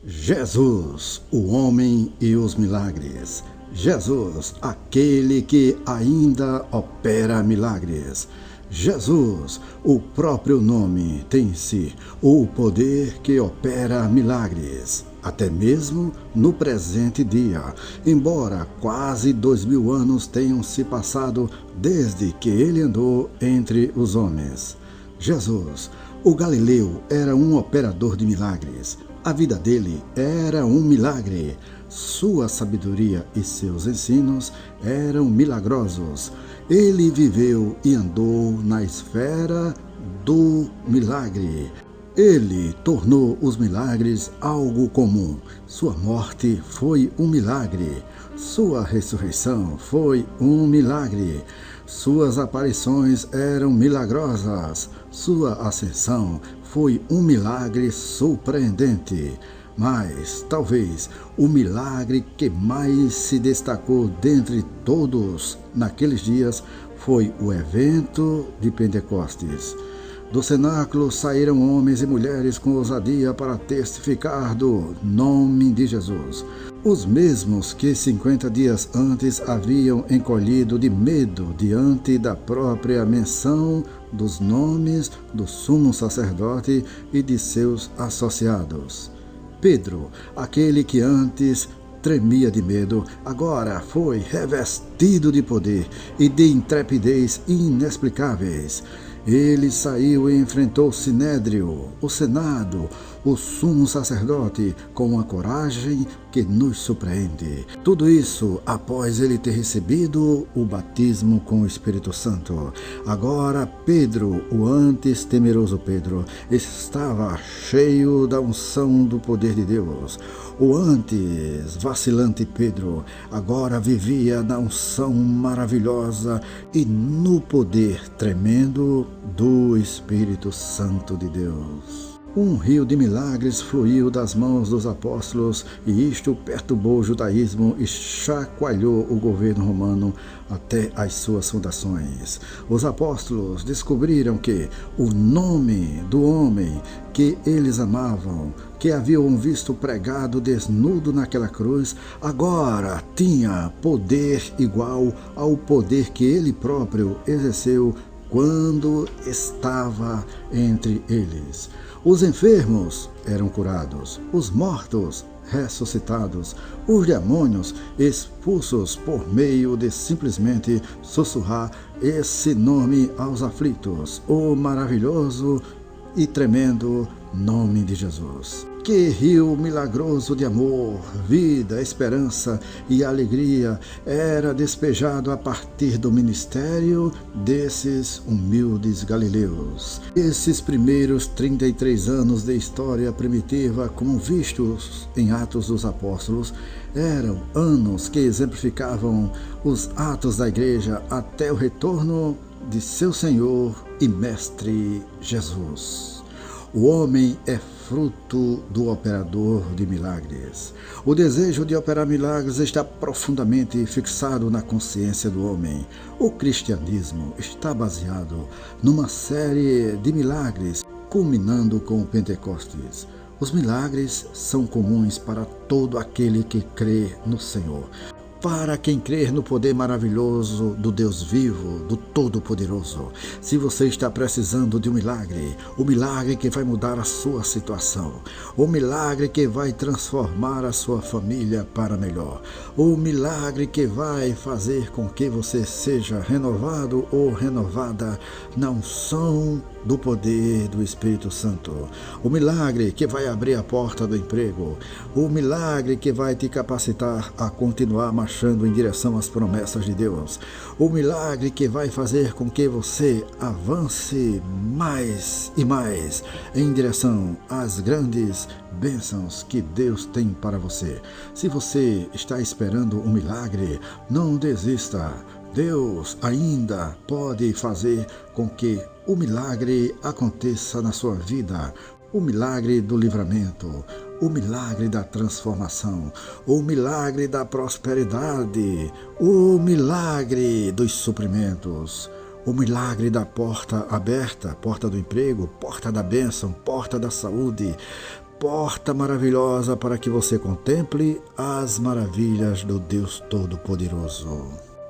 Jesus, o homem e os milagres. Jesus, aquele que ainda opera milagres. Jesus, o próprio nome, tem em si o poder que opera milagres, até mesmo no presente dia, embora quase 2000 anos tenham se passado desde que ele andou entre os homens. Jesus, o Galileu, era um operador de milagres. A vida dele era um milagre. Sua sabedoria e seus ensinos eram milagrosos. Ele viveu e andou na esfera do milagre. Ele tornou os milagres algo comum. Sua morte foi um milagre. Sua ressurreição foi um milagre. Suas aparições eram milagrosas. Sua ascensão foi um milagre surpreendente. Mas, talvez, o milagre que mais se destacou dentre todos naqueles dias foi o evento de Pentecostes. Do cenáculo saíram homens e mulheres com ousadia para testificar do nome de Jesus. Os mesmos que 50 dias antes haviam encolhido de medo diante da própria menção dos nomes do sumo sacerdote e de seus associados. Pedro, aquele que antes tremia de medo, agora foi revestido de poder e de intrepidez inexplicáveis. Ele saiu e enfrentou o Sinédrio, o Senado, o sumo sacerdote, com uma coragem que nos surpreende. Tudo isso após ele ter recebido o batismo com o Espírito Santo. Agora Pedro, o antes temeroso Pedro, estava cheio da unção do poder de Deus. O antes vacilante Pedro agora vivia na unção maravilhosa e no poder tremendo do Espírito Santo de Deus. Um rio de milagres fluiu das mãos dos apóstolos e isto perturbou o judaísmo e chacoalhou o governo romano até as suas fundações. Os apóstolos descobriram que o nome do homem que eles amavam, que haviam visto pregado desnudo naquela cruz, agora tinha poder igual ao poder que ele próprio exerceu quando estava entre eles. Os enfermos eram curados, os mortos ressuscitados, os demônios expulsos por meio de simplesmente sussurrar esse nome aos aflitos, o maravilhoso e tremendo nome de Jesus. Que rio milagroso de amor, vida, esperança e alegria era despejado a partir do ministério desses humildes galileus. Esses primeiros 33 anos de história primitiva, como vistos em Atos dos Apóstolos, eram anos que exemplificavam os atos da igreja até o retorno de seu Senhor e Mestre Jesus. O homem é fruto do operador de milagres. O desejo de operar milagres está profundamente fixado na consciência do homem. O cristianismo está baseado numa série de milagres, culminando com o Pentecostes. Os milagres são comuns para todo aquele que crê no Senhor. Para quem crer no poder maravilhoso do Deus vivo, do Todo-Poderoso. Se você está precisando de um milagre, o milagre que vai mudar a sua situação, o milagre que vai transformar a sua família para melhor, o milagre que vai fazer com que você seja renovado ou renovada na unção do poder do Espírito Santo, o milagre que vai abrir a porta do emprego, o milagre que vai te capacitar a continuar marchando em direção às promessas de Deus, o milagre que vai fazer com que você avance mais e mais em direção às grandes bênçãos que Deus tem para você. Se você está esperando um milagre, não desista. Deus ainda pode fazer com que o milagre aconteça na sua vida. O milagre do livramento, o milagre da transformação, o milagre da prosperidade, o milagre dos suprimentos, o milagre da porta aberta, porta do emprego, porta da bênção, porta da saúde, porta maravilhosa para que você contemple as maravilhas do Deus Todo-Poderoso.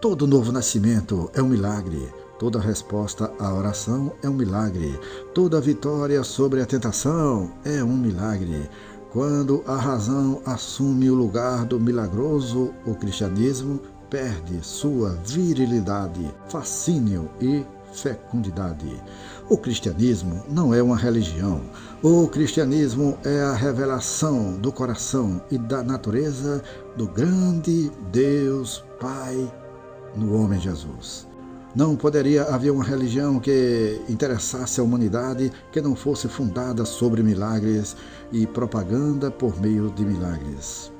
Todo novo nascimento é um milagre. Toda resposta à oração é um milagre. Toda vitória sobre a tentação é um milagre. Quando a razão assume o lugar do milagroso, o cristianismo perde sua virilidade, fascínio e fecundidade. O cristianismo não é uma religião. O cristianismo é a revelação do coração e da natureza do grande Deus Pai no homem Jesus. Não poderia haver uma religião que interessasse a humanidade que não fosse fundada sobre milagres e propaganda por meio de milagres.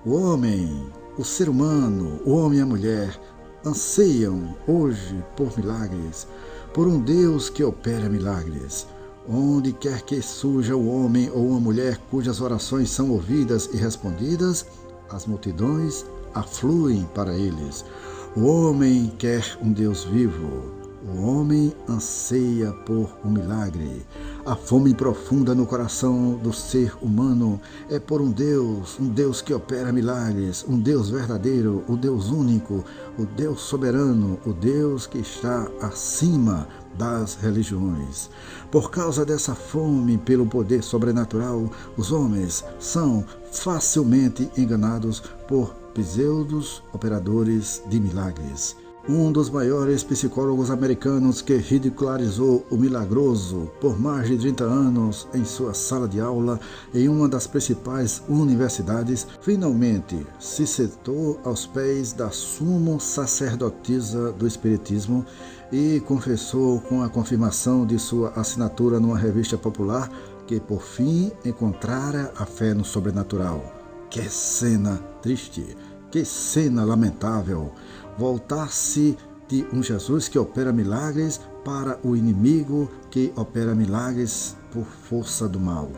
O homem, o ser humano, o homem e a mulher anseiam hoje por milagres, por um Deus que opera milagres. Onde quer que surja o homem ou uma mulher cujas orações são ouvidas e respondidas, as multidões afluem para eles. O homem quer um Deus vivo. O homem anseia por um milagre. A fome profunda no coração do ser humano é por um Deus que opera milagres, um Deus verdadeiro, o Deus único, o Deus soberano, o Deus que está acima das religiões. Por causa dessa fome pelo poder sobrenatural, os homens são facilmente enganados por pseudos operadores de milagres. Um dos maiores psicólogos americanos que ridicularizou o milagroso por mais de 30 anos em sua sala de aula em uma das principais universidades, finalmente se sentou aos pés da sumo sacerdotisa do espiritismo e confessou com a confirmação de sua assinatura numa revista popular que por fim encontrara a fé no sobrenatural. Que cena triste! Que cena lamentável! Voltar-se de um Jesus que opera milagres para o inimigo que opera milagres por força do mal.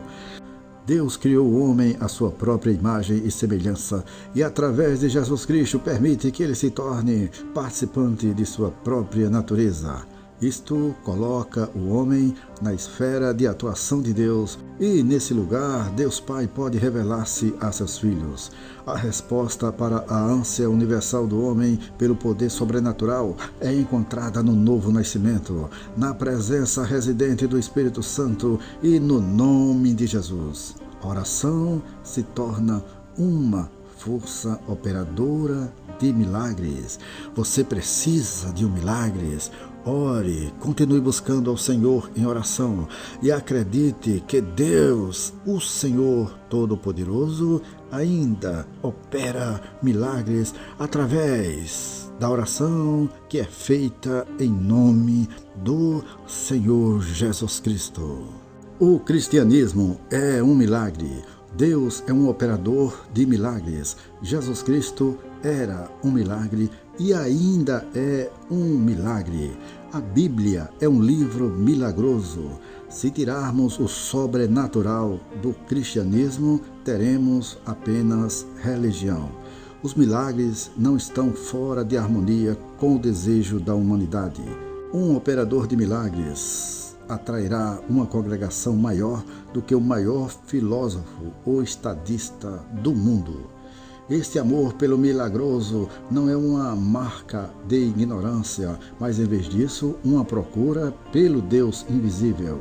Deus criou o homem à sua própria imagem e semelhança e através de Jesus Cristo permite que ele se torne participante de sua própria natureza. Isto coloca o homem na esfera de atuação de Deus e, nesse lugar, Deus Pai pode revelar-se a seus filhos. A resposta para a ânsia universal do homem pelo poder sobrenatural é encontrada no novo nascimento, na presença residente do Espírito Santo e no nome de Jesus. A oração se torna uma força operadora de milagres. Você precisa de um milagre. Ore, continue buscando ao Senhor em oração e acredite que Deus, o Senhor Todo-Poderoso, ainda opera milagres através da oração que é feita em nome do Senhor Jesus Cristo. O cristianismo é um milagre. Deus é um operador de milagres. Jesus Cristo era um milagre e ainda é um milagre. A Bíblia é um livro milagroso. Se tirarmos o sobrenatural do cristianismo, teremos apenas religião. Os milagres não estão fora de harmonia com o desejo da humanidade. Um operador de milagres atrairá uma congregação maior do que o maior filósofo ou estadista do mundo. Este amor pelo milagroso não é uma marca de ignorância, mas em vez disso, uma procura pelo Deus invisível.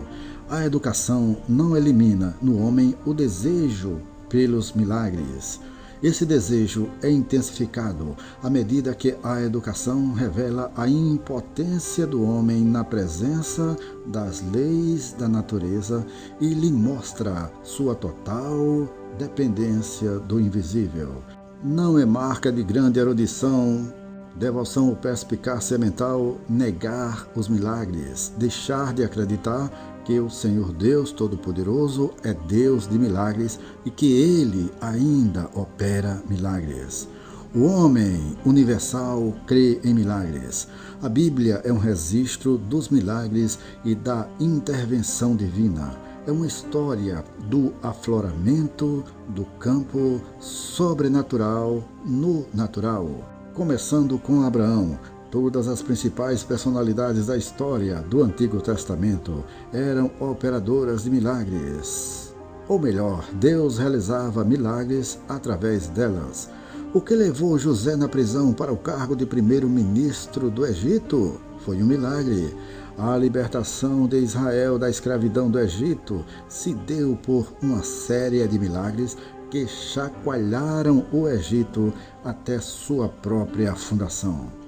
A educação não elimina no homem o desejo pelos milagres. Esse desejo é intensificado à medida que a educação revela a impotência do homem na presença das leis da natureza e lhe mostra sua total dependência do invisível. Não é marca de grande erudição, devoção ou perspicácia mental negar os milagres, deixar de acreditar que o Senhor Deus Todo-Poderoso é Deus de milagres e que Ele ainda opera milagres. O homem universal crê em milagres. A Bíblia é um registro dos milagres e da intervenção divina. É uma história do afloramento do campo sobrenatural no natural. Começando com Abraão, todas as principais personalidades da história do Antigo Testamento eram operadoras de milagres. Ou melhor, Deus realizava milagres através delas. O que levou José na prisão para o cargo de primeiro-ministro do Egito foi um milagre. A libertação de Israel da escravidão do Egito se deu por uma série de milagres que chacoalharam o Egito até sua própria fundação.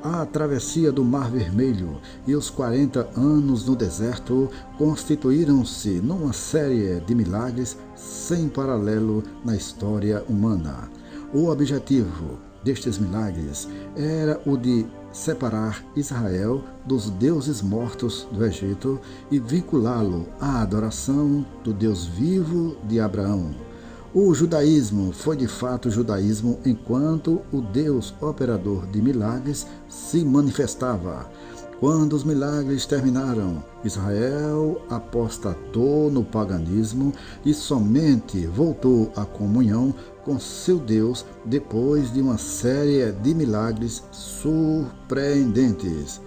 A travessia do Mar Vermelho e os 40 anos no deserto constituíram-se numa série de milagres sem paralelo na história humana. O objetivo destes milagres era o de separar Israel dos deuses mortos do Egito e vinculá-lo à adoração do Deus vivo de Abraão. O judaísmo foi de fato judaísmo enquanto o Deus operador de milagres se manifestava. Quando os milagres terminaram, Israel apostatou no paganismo e somente voltou à comunhão com seu Deus depois de uma série de milagres surpreendentes.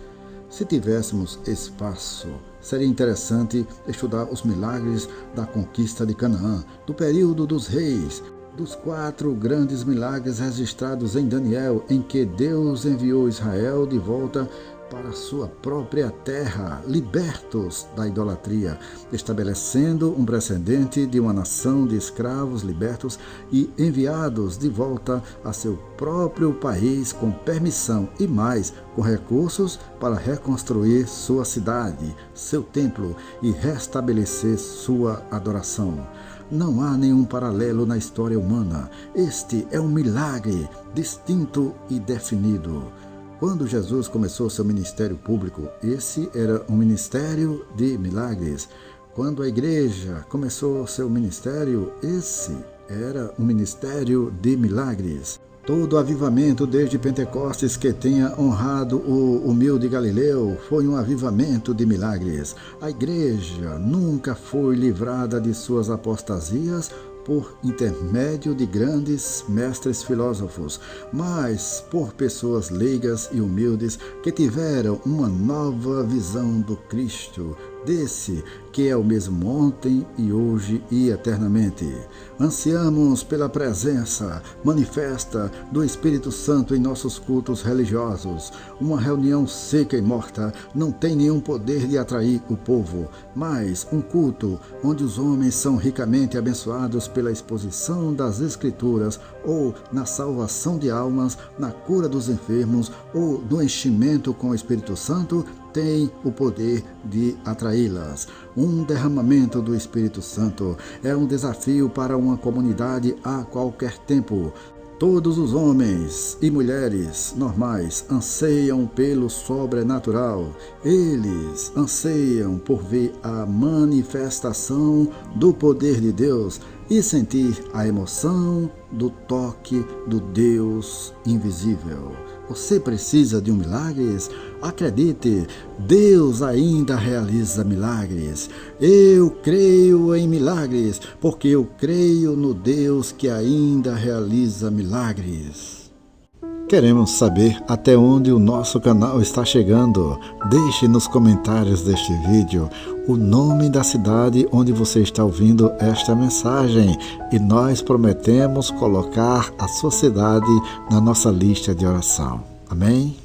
Se tivéssemos espaço, seria interessante estudar os milagres da conquista de Canaã, do período dos reis, dos 4 grandes milagres registrados em Daniel, em que Deus enviou Israel de volta para sua própria terra, libertos da idolatria, estabelecendo um precedente de uma nação de escravos libertos e enviados de volta a seu próprio país com permissão e mais, com recursos para reconstruir sua cidade, seu templo e restabelecer sua adoração. Não há nenhum paralelo na história humana. Este é um milagre distinto e definido. Quando Jesus começou seu ministério público, esse era um ministério de milagres. Quando a igreja começou seu ministério, esse era um ministério de milagres. Todo avivamento desde Pentecostes que tenha honrado o humilde Galileu foi um avivamento de milagres. A igreja nunca foi livrada de suas apostasias por intermédio de grandes mestres filósofos, mas por pessoas leigas e humildes que tiveram uma nova visão do Cristo, desse que é o mesmo ontem e hoje e eternamente. Ansiamos pela presença manifesta do Espírito Santo em nossos cultos religiosos. Uma reunião seca e morta não tem nenhum poder de atrair o povo, mas um culto onde os homens são ricamente abençoados pela exposição das Escrituras ou na salvação de almas, na cura dos enfermos ou no enchimento com o Espírito Santo, tem o poder de atraí-las. Um derramamento do Espírito Santo é um desafio para uma comunidade a qualquer tempo. Todos os homens e mulheres normais anseiam pelo sobrenatural. Eles anseiam por ver a manifestação do poder de Deus e sentir a emoção do toque do Deus invisível. Você precisa de um milagre? Acredite, Deus ainda realiza milagres. Eu creio em milagres, porque eu creio no Deus que ainda realiza milagres. Queremos saber até onde o nosso canal está chegando. Deixe nos comentários deste vídeo o nome da cidade onde você está ouvindo esta mensagem e nós prometemos colocar a sua cidade na nossa lista de oração. Amém?